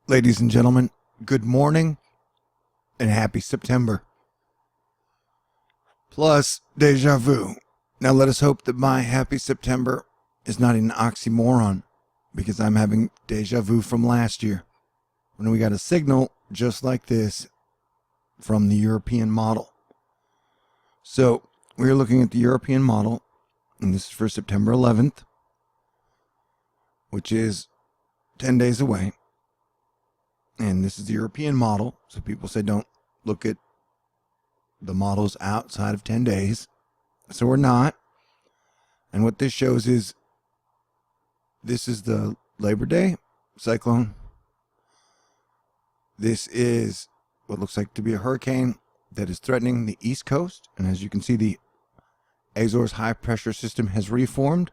Ladies and gentlemen, good morning and happy September. Plus, deja vu. Now let us hope that my happy September is not an oxymoron, because I'm having deja vu from last year, when we got a signal just like this from the European model. So, we're looking at the European model, and this is for September 11th, which is 10 days away. And this is the European model, so people say don't look at the models outside of 10 days. So we're not. And what this shows is, this is the Labor Day cyclone. This is what looks like to be a hurricane that is threatening the East Coast. And as you can see, the Azores high pressure system has reformed,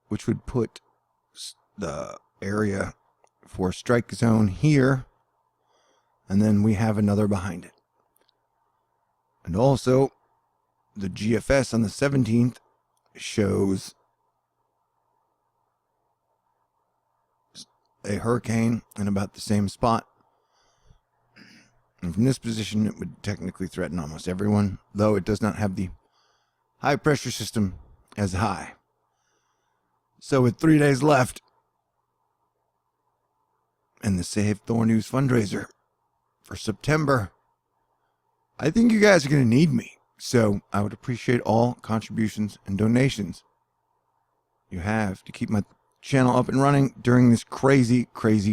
which would put the area for strike zone here, and then we have another behind it. And also, the GFS on the 17th shows a hurricane in about the same spot. And from this position, it would technically threaten almost everyone, though it does not have the high pressure system as high. So with 3 days left, and the Save THORNEWS fundraiser for September, I think you guys are going to need me. So I would appreciate all contributions and donations you have to keep my channel up and running during this crazy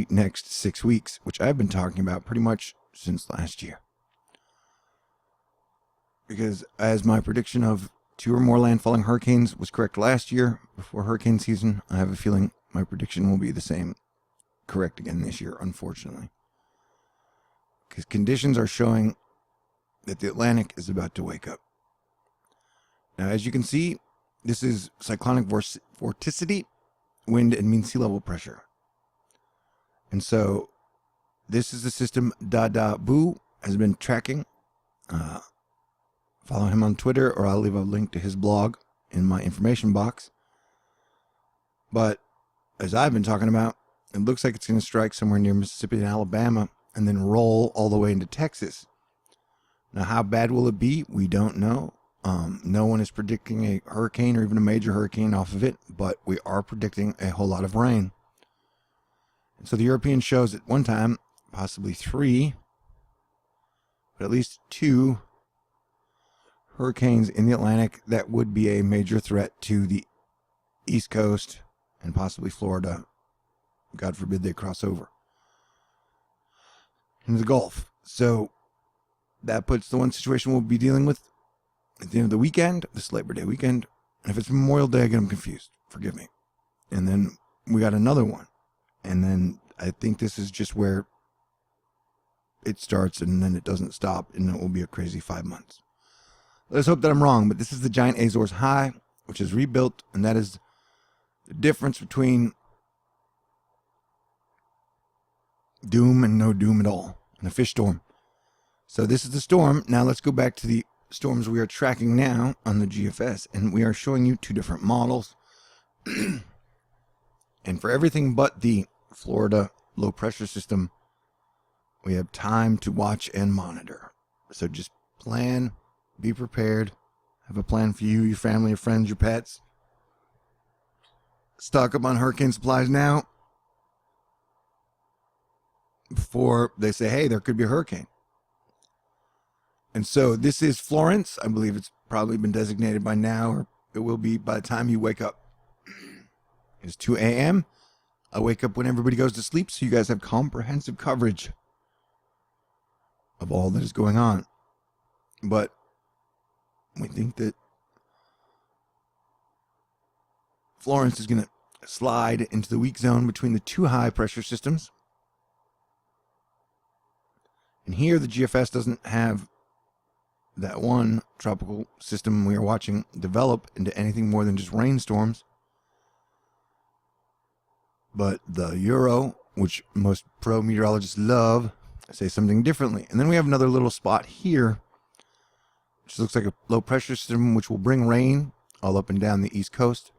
next 6 weeks, which I've been talking about pretty much since last year. Because as my prediction of 2 or more landfalling hurricanes was correct last year before hurricane season, I have a feeling my prediction will be the same correct again this year, unfortunately, because conditions are showing that the Atlantic is about to wake up. Now, as you can see, this is cyclonic vorticity, wind, and mean sea level pressure. And so this is the system Dada Boo has been tracking. Follow him on Twitter, or I'll leave a link to his blog in my information box. But as I've been talking about, it looks like it's going to strike somewhere near Mississippi and Alabama and then roll all the way into Texas. Now, how bad will it be? We don't know. No one is predicting a hurricane or even a major hurricane off of it, but we are predicting a whole lot of rain. And so the European shows at one time, possibly 3, but at least 2 hurricanes in the Atlantic that would be a major threat to the East Coast and possibly Florida. God forbid they cross over into the Gulf. So that puts the one situation we'll be dealing with at the end of the weekend, this Labor Day weekend. And if it's Memorial Day, I get them confused. Forgive me. And then we got another one. And then I think this is just where it starts and then it doesn't stop, and it will be a crazy 5 months. Let's hope that I'm wrong, but this is the giant Azores high, which is rebuilt, and that is the difference between doom and no doom at all, and a fish storm. So this is the storm. Now let's go back to the storms we are tracking now on the GFS, and we are showing you 2 different models. And for everything but the Florida low pressure system, we have time to watch and monitor. So just plan, be prepared, have a plan for you, your family, your friends, your pets. Stock up on hurricane supplies now, before they say, hey, there could be a hurricane. And so this is Florence. I believe it's probably been designated by now, or it will be by the time you wake up. It's 2 a.m. I wake up when everybody goes to sleep, so you guys have comprehensive coverage of all that is going on. But we think that Florence is going to slide into the weak zone between the 2 high pressure systems. And here the GFS doesn't have that one tropical system we are watching develop into anything more than just rainstorms. But the Euro, which most pro meteorologists love, say something differently. And then we have another little spot here, which looks like a low pressure system, which will bring rain all up and down the East Coast,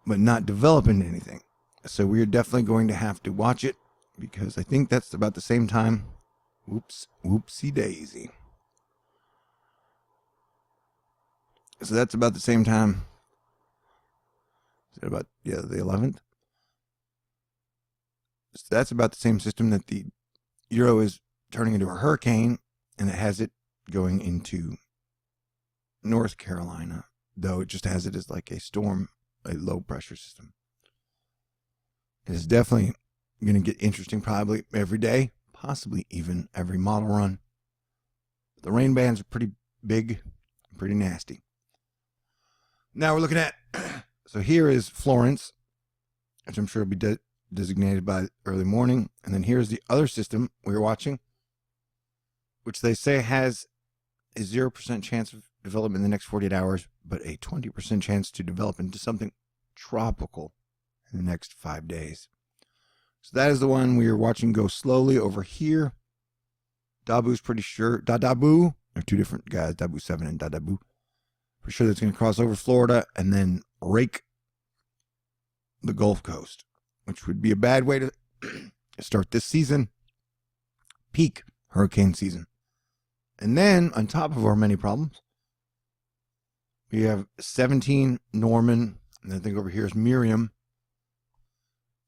but not develop into anything. So we're definitely going to have to watch it, because I think that's about the same time. Whoopsie daisy. So that's about the same time. Is it about, yeah, the 11th? So that's about the same system that the Euro is turning into a hurricane, and it has it going into North Carolina, though it just has it as like a storm, a low pressure system. It is definitely going to get interesting probably every day, possibly even every model run. The rain bands are pretty big, pretty nasty. Now we're looking at, so here is Florence, which I'm sure will be designated by early morning. And then here's the other system we're watching, which they say has a 0% chance of development in the next 48 hours, but a 20% chance to develop into something tropical in the next 5 days. So that is the one we are watching go slowly over here. Dabu's pretty sure. Dadabu. They're two different guys, Dabu 7 and Dadabu. For sure that's going to cross over Florida and then rake the Gulf Coast, which would be a bad way to start this season. Peak hurricane season. And then, on top of our many problems, we have 17 Norman, and I think over here is Miriam,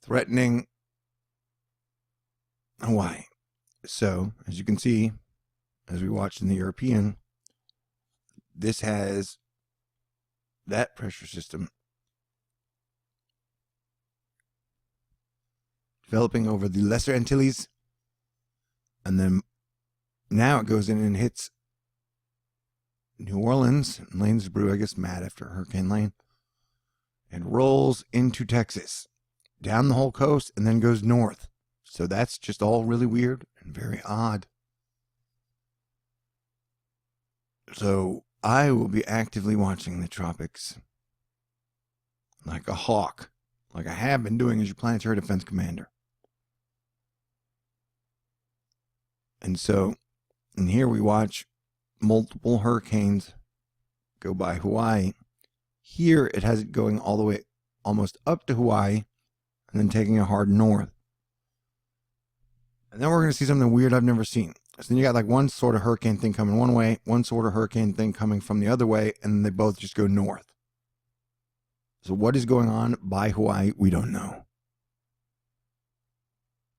threatening Hawaii. So, as you can see, as we watched in the European, this has that pressure system developing over the Lesser Antilles, and then now it goes in and hits New Orleans. Lane's brew, I guess, mad after Hurricane Lane, and rolls into Texas, down the whole coast, and then goes north. So that's just all really weird and very odd. So I will be actively watching the tropics like a hawk, like I have been doing as your planetary defense commander. And so, and here we watch multiple hurricanes go by Hawaii. Here it has it going all the way almost up to Hawaii and then taking a hard north. And then we're going to see something weird I've never seen. So then you got like one sort of hurricane thing coming one way, one sort of hurricane thing coming from the other way, and they both just go north. So what is going on by Hawaii, we don't know.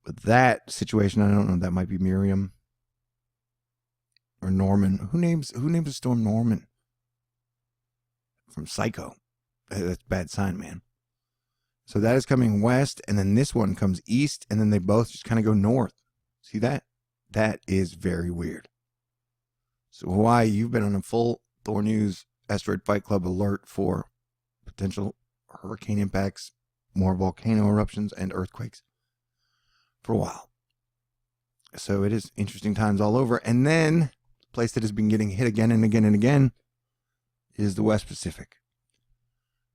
But that situation, I don't know, that might be Miriam or Norman. Who names the storm Norman? From Psycho. That's a bad sign, man. So that is coming west, and then this one comes east, and then they both just kind of go north. See that? That is very weird. So Hawaii, you've been on a full THORNEWS Asteroid Fight Club alert for potential hurricane impacts, more volcano eruptions, and earthquakes for a while. So it is interesting times all over. And then the place that has been getting hit again and again and again is the West Pacific.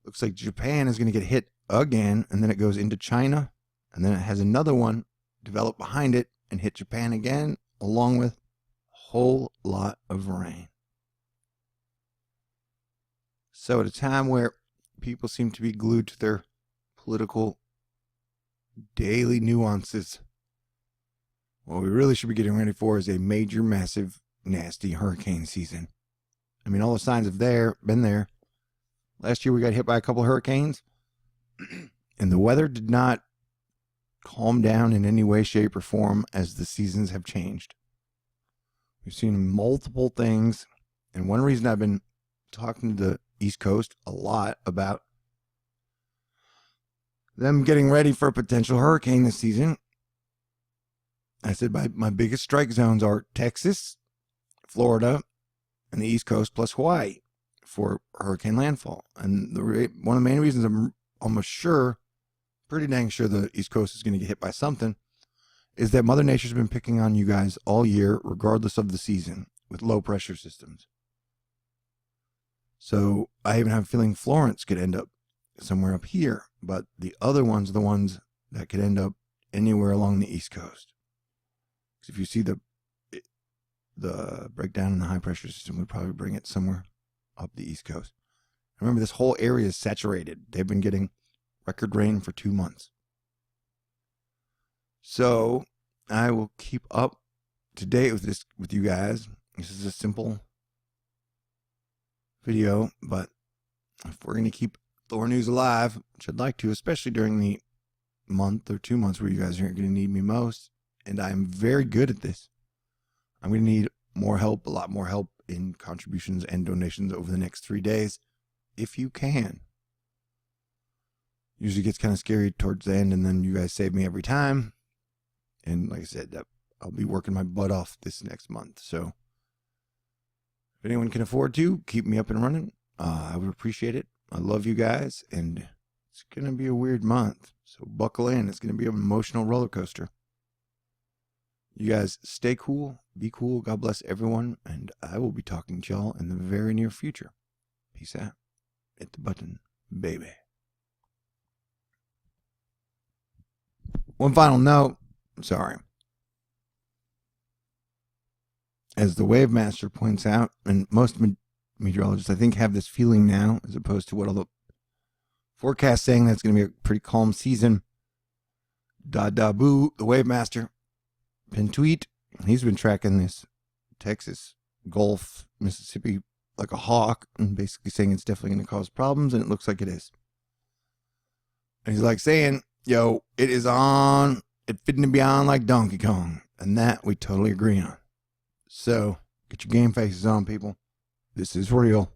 Looks like Japan is going to get hit again, and then it goes into China, and then it has another one develop behind it and hit Japan again, along with a whole lot of rain. So at a time where people seem to be glued to their political daily nuances, what we really should be getting ready for is a major, massive, nasty hurricane season. I mean, all the signs have been there. Last year we got hit by a couple of hurricanes, and the weather did not calm down in any way, shape, or form as the seasons have changed. We've seen multiple things, and one reason I've been talking to the East Coast a lot about them getting ready for a potential hurricane this season, I said my biggest strike zones are Texas, Florida, and the East Coast plus Hawaii for hurricane landfall. And one of the main reasons I'm almost sure, pretty dang sure the East Coast is going to get hit by something, is that Mother Nature's been picking on you guys all year, regardless of the season, with low pressure systems. So I even have a feeling Florence could end up somewhere up here, but the other ones are the ones that could end up anywhere along the East Coast. Because if you see the breakdown in the high pressure system, would probably bring it somewhere up the East Coast. Remember, this whole area is saturated. They've been getting record rain for 2 months. So I will keep up to date with this with you guys. This is a simple video, but if we're going to keep THORNEWS alive, which I'd like to, especially during the month or 2 months where you guys aren't going to need me most, and I'm very good at this, I'm going to need more help, a lot more help in contributions and donations over the next 3 days, if you can. Usually gets kind of scary towards the end, and then you guys save me every time. And like I said, I'll be working my butt off this next month. So if anyone can afford to, keep me up and running. I would appreciate it. I love you guys, and it's going to be a weird month. So buckle in. It's going to be an emotional roller coaster. You guys stay cool, be cool. God bless everyone, and I will be talking to y'all in the very near future. Peace out. Hit the button, baby. One final note. Sorry. As the Wave Master points out, and most meteorologists, I think, have this feeling now, as opposed to what all the forecasts saying that's going to be a pretty calm season. Boo, the Wave Master, pin tweet. He's been tracking this Texas, Gulf, Mississippi like a hawk, and basically saying it's definitely going to cause problems, and it looks like it is. And he's like saying, yo, it is on. It fitting to be on like Donkey Kong. And that we totally agree on. So, get your game faces on, people. This is real.